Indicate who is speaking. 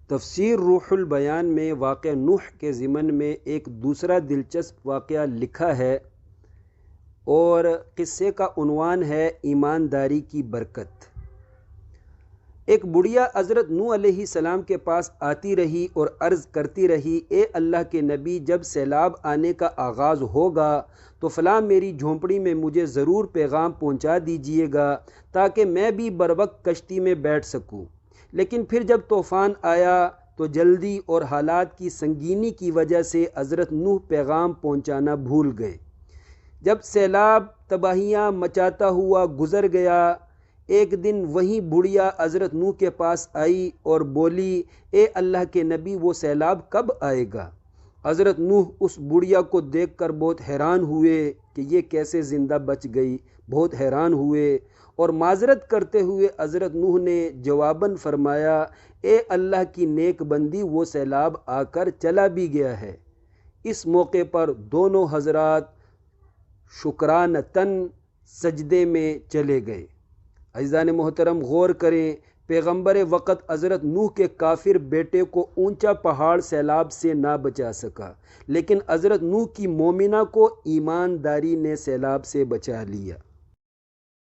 Speaker 1: تفسیر روح البیان میں واقع نوح کے ضمن میں ایک دوسرا دلچسپ واقعہ لکھا ہے اور قصے کا عنوان ہے ایمانداری کی برکت۔ ایک بڑھیا حضرت نوح علیہ السلام کے پاس آتی رہی اور عرض کرتی رہی، اے اللہ کے نبی، جب سیلاب آنے کا آغاز ہوگا تو فلاں میری جھونپڑی میں مجھے ضرور پیغام پہنچا دیجیے گا تاکہ میں بھی بروقت کشتی میں بیٹھ سکوں۔ لیکن پھر جب طوفان آیا تو جلدی اور حالات کی سنگینی کی وجہ سے حضرت نوح پیغام پہنچانا بھول گئے۔ جب سیلاب تباہیاں مچاتا ہوا گزر گیا، ایک دن وہی بڑھیا حضرت نوح کے پاس آئی اور بولی، اے اللہ کے نبی، وہ سیلاب کب آئے گا؟ حضرت نوح اس بڑھیا کو دیکھ کر بہت حیران ہوئے کہ یہ کیسے زندہ بچ گئی، بہت حیران ہوئے اور معذرت کرتے ہوئے حضرت نوح نے جواباً فرمایا، اے اللہ کی نیک بندی، وہ سیلاب آ کر چلا بھی گیا ہے۔ اس موقع پر دونوں حضرات شکرانتاً سجدے میں چلے گئے۔ عزیزان محترم، غور کریں، پیغمبر وقت حضرت نوح کے کافر بیٹے کو اونچا پہاڑ سیلاب سے نہ بچا سکا، لیکن حضرت نوح کی مومنہ کو ایمانداری نے سیلاب سے بچا لیا۔